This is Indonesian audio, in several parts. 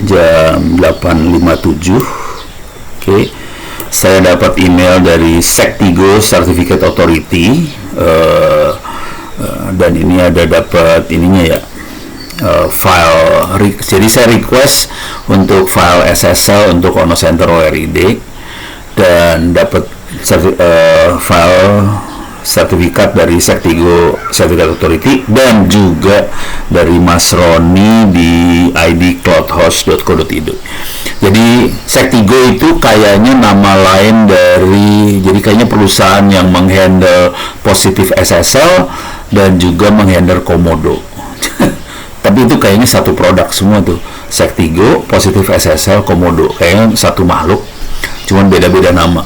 jam 8.57. Oke. Saya dapat email dari Sektigo Certificate Authority, dan ini ada dapat ininya ya, file. Jadi saya request untuk file SSL untuk Ono Center ORID dan dapat file sertifikat dari Sektigo Certificate Authority dan juga dari Mas Roni di idcloudhost.co.id. Jadi Sektigo itu kayaknya nama lain dari, jadi kayaknya perusahaan yang menghandle positif SSL dan juga menghandle Komodo. Tapi itu kayaknya satu produk semua tuh, Sektigo, positif SSL, Komodo, kayaknya satu makhluk, cuman beda-beda nama.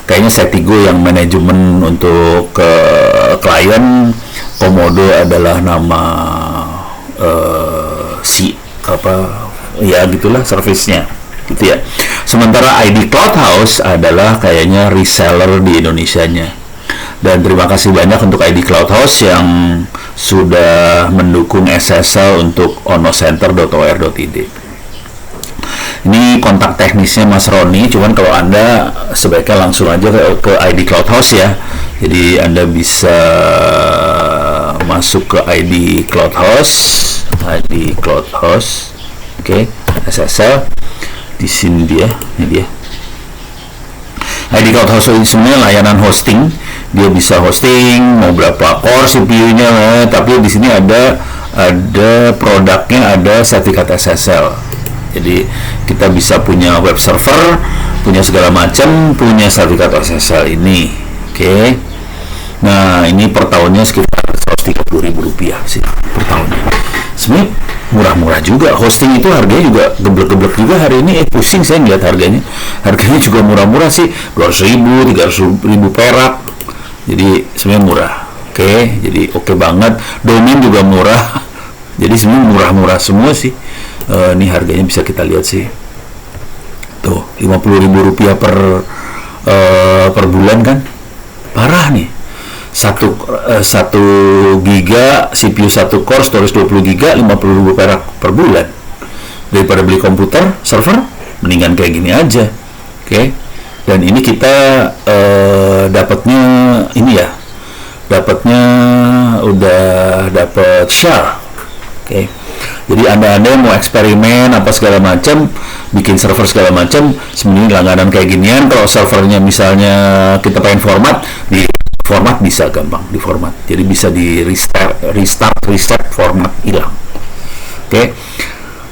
Kayaknya Sektigo yang manajemen untuk klien, Komodo adalah nama si apa ya gitulah servisnya gitu ya. Sementara ID Cloud House adalah kayaknya reseller di Indonesianya. Dan terima kasih banyak untuk ID Cloud House yang sudah mendukung SSL untuk onocenter.or.id. Ini kontak teknisnya Mas Roni, cuman kalau Anda sebaiknya langsung aja ke ID Cloud House ya. Jadi Anda bisa masuk ke ID Cloud House, oke, SSL. Di sini dia, ini dia. ID Cloud House ini sebenarnya layanan hosting. Dia bisa hosting mau berapa core CPU-nya, tapi di sini ada produknya, ada sertifikat SSL. Jadi kita bisa punya web server, punya segala macam, punya sertifikat SSL ini. Oke. Nah, ini per tahunnya sekitar Rp130.000 sih per tahunnya. Sebenarnya murah-murah juga. Hosting itu harganya juga geblek-geblek juga hari ini. Pusing saya ngeliat harganya. Harganya juga murah-murah sih. 200.000, 300.000 perak. Jadi sebenarnya murah. Oke, jadi oke banget. Domain juga murah. Jadi sebenarnya murah-murah semua sih. Ini harganya bisa kita lihat sih. Tuh, Rp50.000 per bulan kan. Parah nih. 1 giga CPU 1 core, storage 20 giga, 50.000 perak per bulan. Daripada beli komputer server, mendingan kayak gini aja. Oke. Dan ini kita dapatnya ini ya, dapatnya udah dapat share. Oke. Jadi anda yang mau eksperimen apa segala macam, bikin server segala macam, sebenarnya langganan kayak ginian. Kalau servernya misalnya kita pengen format, di format bisa gampang di format, jadi bisa di reset format hilang. Oke.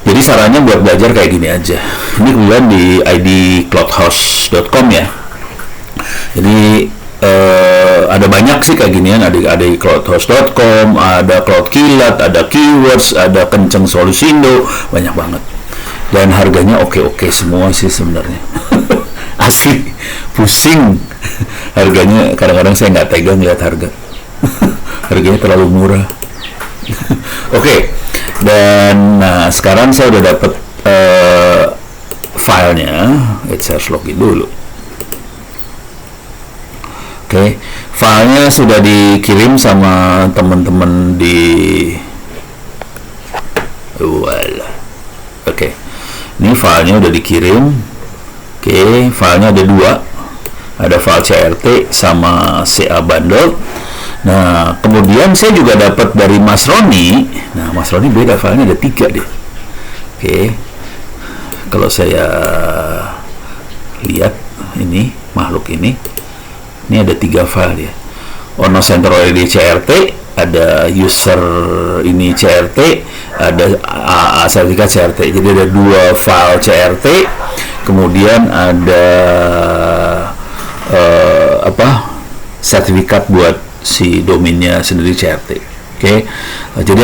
Jadi sarannya buat belajar kayak gini aja. Ini kemudian di idcloudhouse.com ya. Jadi ada banyak sih kayak ginian, ada cloudhouse.com, ada cloudkilat, ada keywords, ada kenceng solusindo, banyak banget. Dan harganya oke-oke semua sih sebenarnya. Asli pusing. Harganya kadang-kadang saya nggak tega ngeliat harga. Harganya terlalu murah. Oke. Dan nah sekarang saya udah dapet filenya. Saya harus login dulu. Oke. Filenya sudah dikirim sama teman-teman di Oke. Ini filenya udah dikirim. Oke, filenya ada 2. Ada file CRT sama CA bundle. Nah, kemudian saya juga dapat dari Mas Roni. Nah, Mas Roni beda, filenya ada 3 deh. Oke. Kalau saya lihat ini makhluk ini ada 3 file ya. Ono Center ORID CRT, ada user ini CRT, ada AA sertifikat CRT. Jadi ada 2 file CRT. Kemudian ada sertifikat buat si domainnya sendiri CRT. Oke. Jadi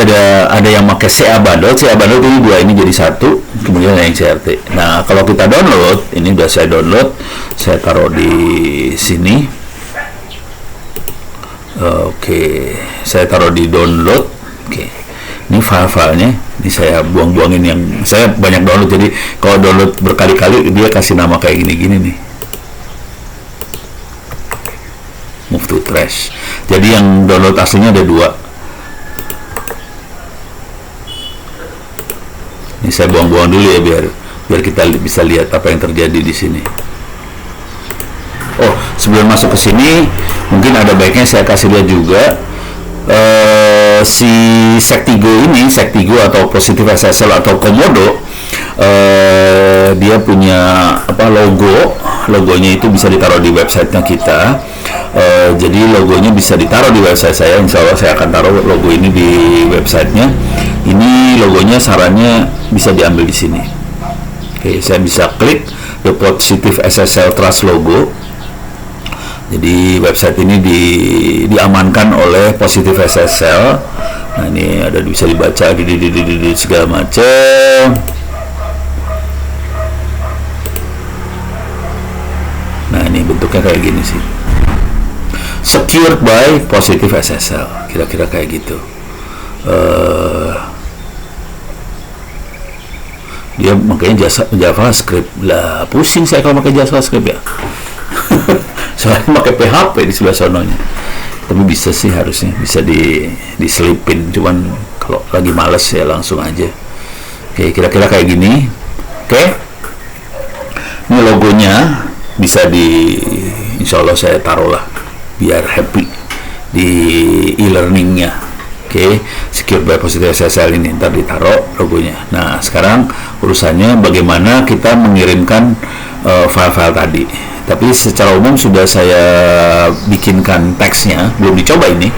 ada yang pakai CA bundle itu 2, ini jadi 1, kemudian ada yang CRT. Nah, kalau kita download, ini udah saya download, saya taruh di sini. Oke, saya taruh di download. Oke. Ini file-filenya, ini saya buang-buangin yang saya banyak download. Jadi kalau download berkali-kali dia kasih nama kayak gini-gini nih. Move to trash. Jadi yang download aslinya ada 2. Ini saya buang-buang dulu ya biar biar kita bisa lihat apa yang terjadi di sini. Oh, sebelum masuk ke sini, mungkin ada baiknya saya kasih lihat juga si Sektigo ini, Sektigo atau Positive SSL atau Komodo, dia punya logonya itu bisa ditaruh di websitenya kita. Jadi logonya bisa ditaruh di website saya. Insya Allah saya akan taruh logo ini di websitenya. Ini logonya, sarannya bisa diambil di sini. Oke, saya bisa klik the Positive SSL Trust logo. Jadi website ini diamankan oleh Positive SSL. Nah, ini ada bisa dibaca di segala macam. Nah, ini bentuknya kayak gini sih. Secured by Positive SSL. Kira-kira kayak gitu. Dia makanya JavaScript lah, pusing saya kalau pakai JavaScript ya. Soalnya pakai PHP di sebelah sononya. Tapi bisa sih, harusnya bisa diselipin, cuman kalau lagi males ya langsung aja. Oke, kira-kira kayak gini. Oke, ini logonya bisa insya Allah saya taruh lah biar happy di e-learningnya. Oke, Secure by Positive SSL ini ntar ditaruh logonya. Nah, sekarang urusannya bagaimana kita mengirimkan file-file tadi. Tapi secara umum sudah saya bikinkan teksnya, belum dicoba ini.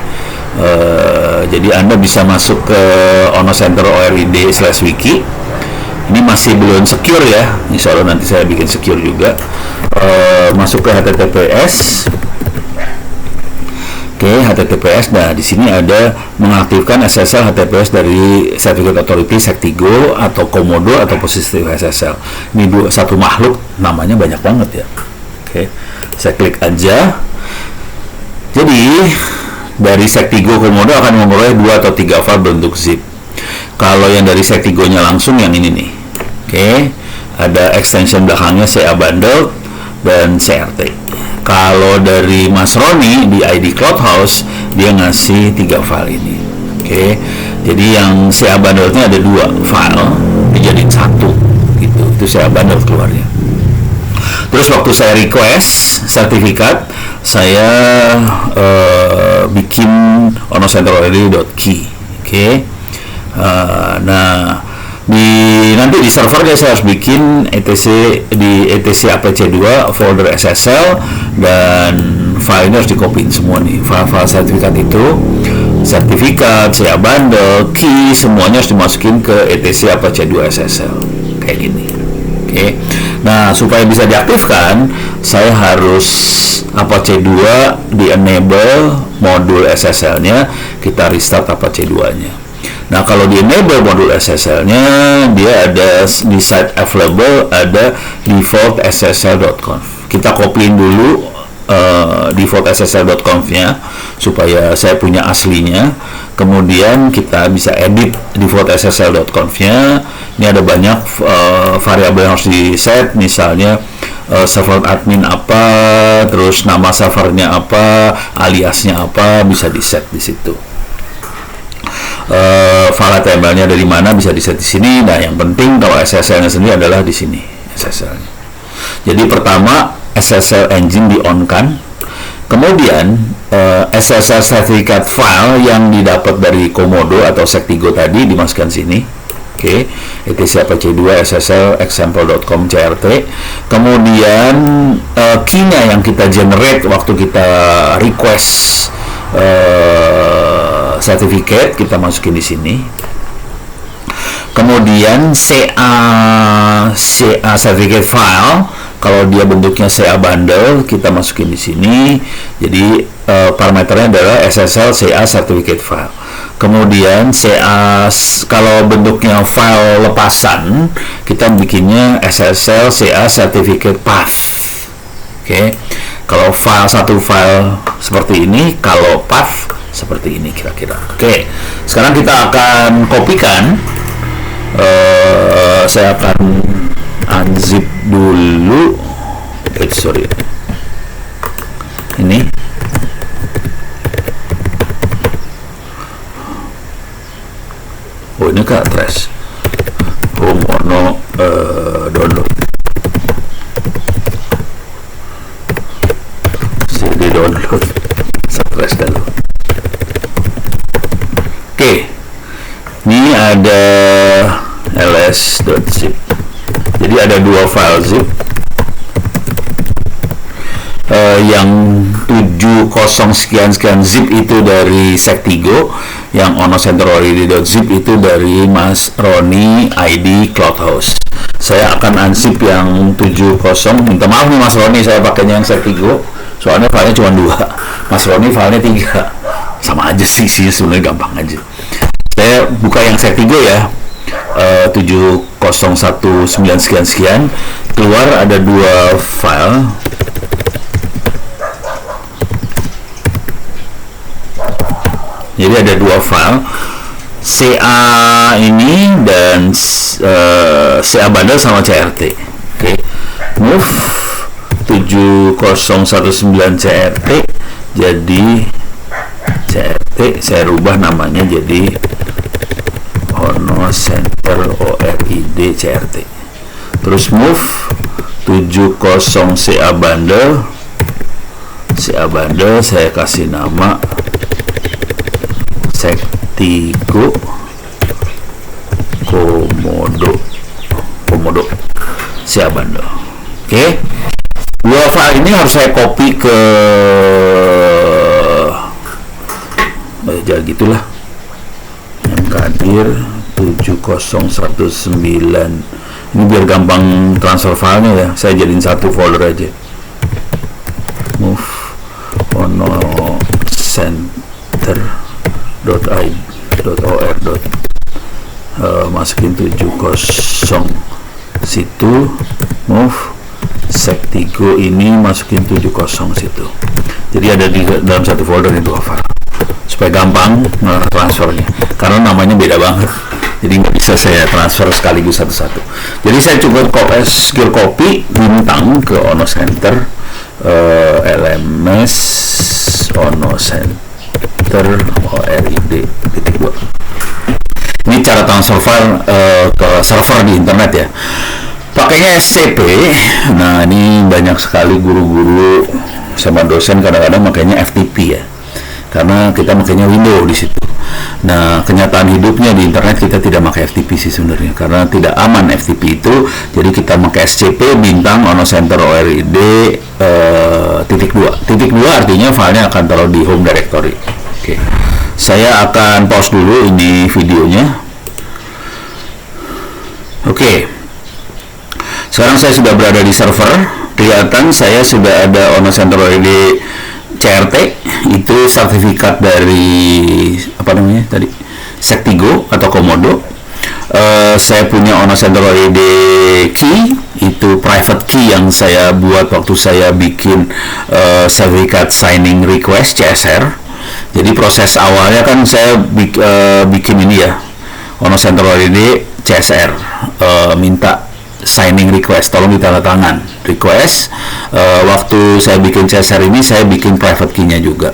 Jadi Anda bisa masuk ke onocenter.org/wiki. Ini masih belum secure ya. Insya Allah nanti saya bikin secure juga. Masuk ke HTTPS. Oke, HTTPS. Nah, di sini ada mengaktifkan SSL HTTPS dari Certificate Authority, Sektigo atau Komodo atau Positive SSL. Ini satu makhluk, namanya banyak banget ya. Oke, saya klik aja. Jadi dari Sektigo Komodo akan memperoleh 2 atau 3 file bentuk zip. Kalau yang dari Sektigonya langsung yang ini nih. Oke, ada extension belakangnya CA Bundle dan CRT. Kalau dari Mas Roni di ID Cloudhouse, dia ngasih 3 file ini. Oke, jadi yang CA Bundle-nya ada 2 file, dijadiin 1 gitu. Itu CA Bundle keluarnya. Terus waktu saya request sertifikat, saya bikin onocenter.org.key. Oke. Nah, nanti di servernya saya harus bikin etc apc2 folder SSL, dan filenya harus dikopiin semua nih, file-file sertifikat itu, sertifikat, CA Bundle, key, semuanya harus dimasukin ke etc apc2 SSL kayak gini. Oke. Nah, supaya bisa diaktifkan, saya harus Apache 2 di enable modul SSL-nya, kita restart Apache 2-nya. Nah, kalau di enable modul SSL-nya, dia ada di site available ada default ssl.conf. Kita copyin dulu default ssl.conf-nya supaya saya punya aslinya. Kemudian kita bisa edit default ssl.conf-nya. Ini ada banyak variabel yang harus di set, misalnya server admin apa, terus nama servernya apa, aliasnya apa, bisa di set di situ. File HTML-nya dari mana bisa di set di sini. Nah, yang penting kalau SSL-nya sendiri adalah di sini SSL-nya. Jadi pertama SSL engine di-on-kan, kemudian SSL certificate file yang didapat dari Komodo atau Sektigo tadi dimasukkan sini. Oke, etc apc2 ssl example.com crt. Kemudian key-nya yang kita generate waktu kita request certificate kita masukin di sini. Kemudian CA certificate file, kalau dia bentuknya CA bundle kita masukin di sini. Jadi parameternya adalah SSL CA certificate file. Kemudian CA, kalau bentuknya file lepasan, kita bikinnya SSL CA certificate path. Oke. Kalau satu file seperti ini, kalau path seperti ini kira-kira. Oke. Sekarang kita akan kopikan. Saya akan unzip dulu. Sorry. Ini. Oh, ini ke address homeono ls.zip. Jadi ada dua file zip, yang 70 sekian zip itu dari Sektigo, yang onocenterorid.zip itu dari Mas Roni ID Cloudhouse. Saya akan unzip yang 70. Minta maaf nih Mas Roni, saya pakainya yang Sektigo soalnya filenya cuma 2, Mas Roni filenya 3. Sama aja sih sebenarnya, gampang aja. Saya buka yang Sektigo ya, 7019 sekian, keluar ada 2 file. Jadi ada 2 file, CA ini dan CA bundle sama CRT. Oke. Move 7019 CRT jadi CRT, saya rubah namanya jadi Ono Center ORID CRT. Terus move 70 CA bundle saya kasih nama Sektigo Komodo CA bundle. Oke. 2 file ini harus saya copy ke jangan gitulah, mkdir 7019 ini biar gampang transfer filenya ya, saya jadiin satu folder aja. Move ono center.or. Masukin 70 situ, move Sektigo ini masukin 70 situ. Jadi ada di dalam satu folder ini 2 file supaya gampang transfernya, karena namanya beda banget, jadi nggak bisa saya transfer sekaligus satu-satu. Jadi saya cukup skill copy bintang ke Ono Center, LMS Ono Center ORID .2. Ini cara transfer file ke server di internet ya, pakainya SCP. Nah ini banyak sekali guru-guru sama dosen kadang-kadang makanya FTP ya, karena kita makanya Windows di situ. Nah kenyataan hidupnya di internet kita tidak pakai FTP sih sebenarnya, karena tidak aman FTP itu. Jadi kita pakai SCP bintang Ono Center ORID .2. .2 artinya filenya akan taruh di home directory. Oke. Saya akan pause dulu ini videonya. Oke. Sekarang saya sudah berada di server. Kelihatan saya sudah ada Ono Center ORID CRT, itu sertifikat dari apa namanya tadi, Sektigo atau Komodo. Saya punya Ono Center ORID key, itu private key yang saya buat waktu saya bikin sertifikat signing request CSR. Jadi proses awalnya kan saya bikin ini ya, Ono Center ORID CSR, minta signing request, tolong ditandatangan request. Waktu saya bikin CSR ini saya bikin private key-nya juga.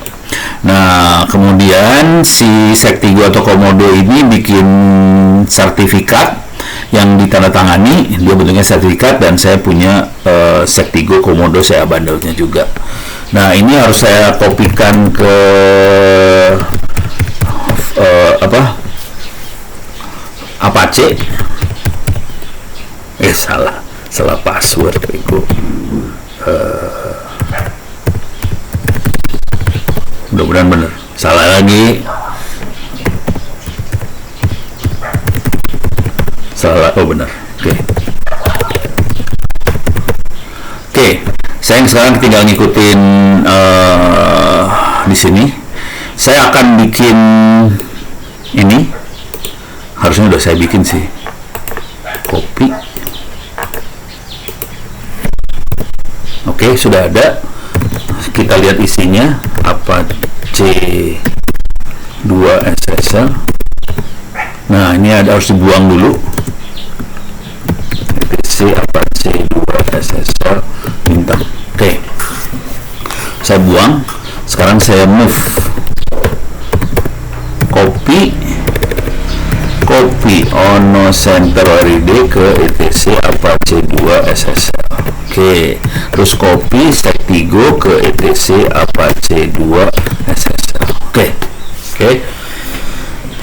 Nah kemudian si Sektigo atau Komodo ini bikin sertifikat yang ditandatangani, dia bentuknya sertifikat, dan saya punya Sektigo Komodo CA bundle-nya juga. Nah ini harus saya kopikan ke Apache. Salah password itu. Mudah-mudahan benar. Salah lagi. Salah. Oh benar. Oke. Saya sekarang tinggal ngikutin di sini. Saya akan bikin ini. Harusnya udah saya bikin sih. Copy. Oke, sudah ada. Kita lihat isinya. Apache 2 SSL. Nah, ini harus dibuang dulu. etc Apache 2 SSL bintang. Oke. Saya buang. Sekarang saya move. Copy Ono Center ORID ke etc Apache 2 SSL. Oke, terus copy Sektigo ke etc Apache 2 SSL. Oke.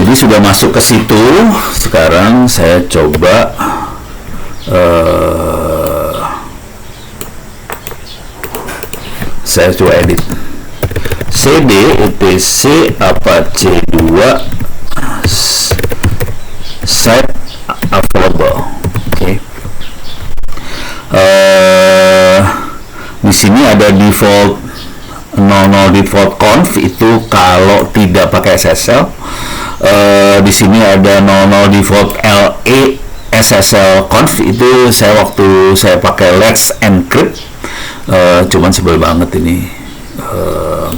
Jadi sudah masuk ke situ. Sekarang saya coba edit cd etc apache 2 site available. Oke. Di sini ada default 00 default conf, itu kalau tidak pakai SSL. Di sini ada 00 default LE SSL conf, itu waktu saya pakai Let's Encrypt, cuman sebel banget ini,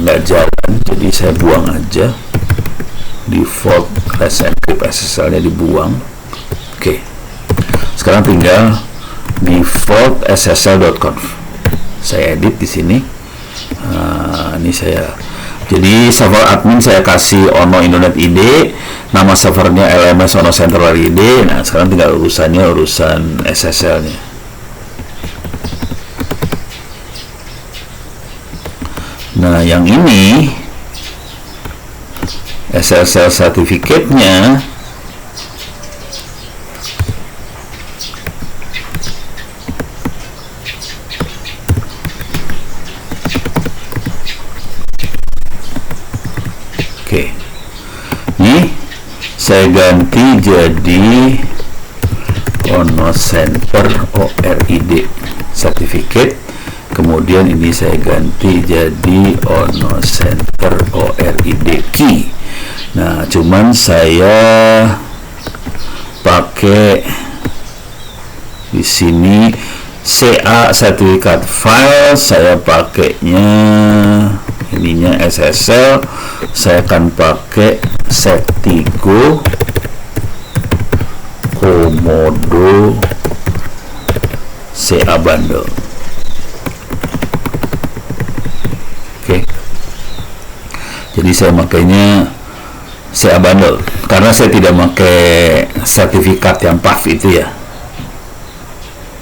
nggak jalan, jadi saya buang aja default Let's Encrypt SSL nya, dibuang. Oke. Sekarang tinggal default ssl.conf, saya edit di sini. Ini saya, jadi server admin saya kasih Ono Indonet ID, nama servernya LMS Ono Central ID. Nah, sekarang tinggal urusan SSL nya. Nah, yang ini SSL sertifikatnya saya ganti jadi Ono Center ORID Certificate, kemudian ini saya ganti jadi Ono Center ORID Key. Nah, cuman saya pakai di sini CA Certificate File, saya pakainya ininya SSL, saya akan pakai Setigo Komodo CA Bundle. Oke. Jadi saya makainya CA Bundle karena saya tidak pakai sertifikat yang PAF itu ya.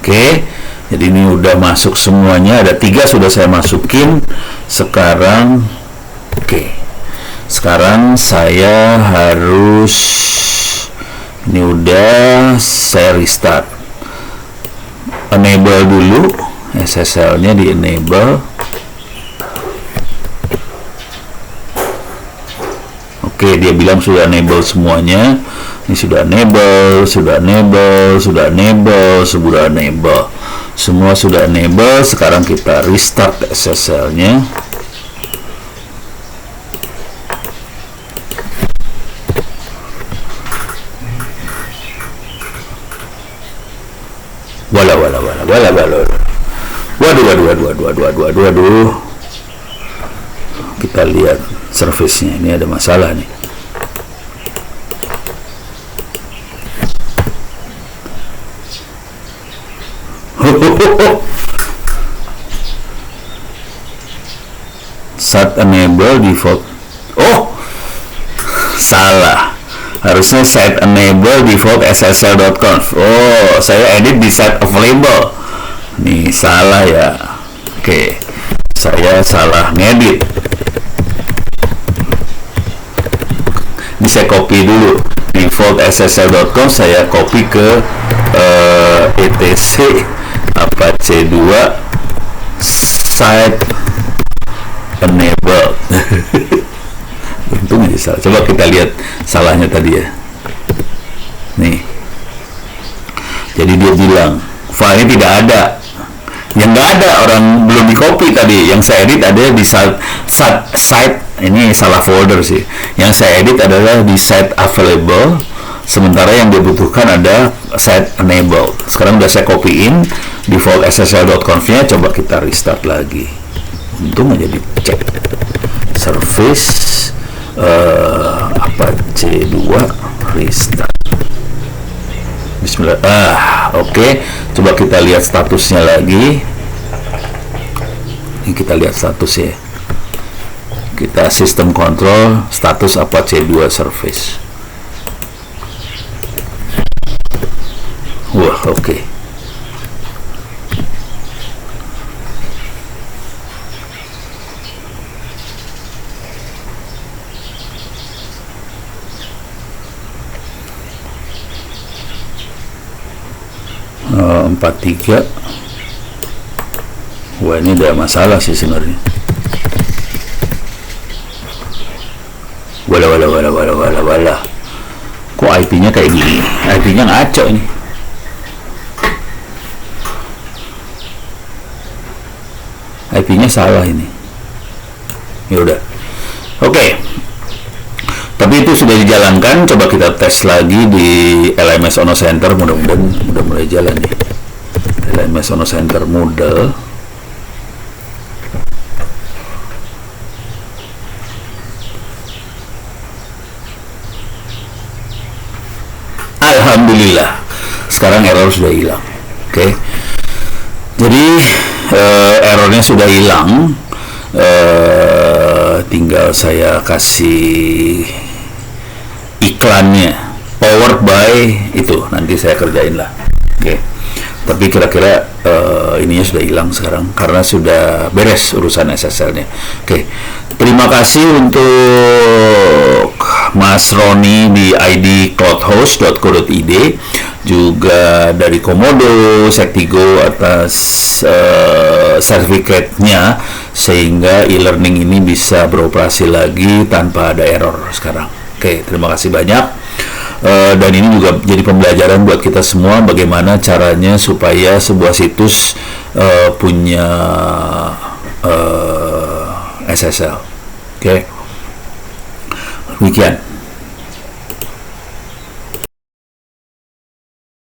Oke. Jadi ini udah masuk semuanya, ada 3 sudah saya masukin. Sekarang sekarang saya harus, ini udah saya restart, enable dulu SSL nya, di enable. Oke, dia bilang sudah enable semuanya. Ini sudah enable, semua sudah enable. Sekarang kita restart SSL nya. Waduh. Kita lihat service-nya, ini ada masalah nih. Set enable default. Oh, salah. Harusnya set enable default ssl.conf. Oh, saya edit di set available. Nih, salah ya. Oke, saya salah ngedit. Ini saya copy dulu. Default ssl.conf saya copy ke etc apache 2 site enable. Untung aja salah. Coba kita lihat salahnya tadi ya. Nih. Jadi dia bilang filenya tidak ada. Yang nggak ada, orang belum di copy tadi. Yang saya edit ada di site, ini salah folder sih. Yang saya edit adalah di site available. Sementara yang dibutuhkan ada site enable. Sekarang udah saya copyin default ssl.conf-nya. Coba kita restart lagi. Untung aja dicek. Service apache 2 restart. Bismillah. Oke. Coba kita lihat statusnya lagi. Ini kita lihat statusnya. Kita sistem control status apache 2 service. Wah, oke. 43. Wah, ini ada masalah sih sebenarnya. Walah. Kok IP-nya kayak gini? IP-nya ngaco ini. IP-nya salah ini. Ya udah. Oke. Tapi itu sudah dijalankan. Coba kita tes lagi di LMS Ono Center. Mudah-mudahan udah mulai jalan nih. LMS Ono Center Moodle. Alhamdulillah, sekarang error sudah hilang. Oke. Jadi errornya sudah hilang. Tinggal saya kasih iklannya, powered by itu, nanti saya kerjain lah. Oke. Tapi kira-kira ininya sudah hilang sekarang karena sudah beres urusan SSL-nya. Oke. Terima kasih untuk Mas Roni di ID cloudhost.co.id, juga dari Komodo Sektigo atas sertifikatnya sehingga e-learning ini bisa beroperasi lagi tanpa ada error sekarang. Oke, terima kasih banyak. Dan ini juga jadi pembelajaran buat kita semua bagaimana caranya supaya sebuah situs punya SSL. Oke. Demikian.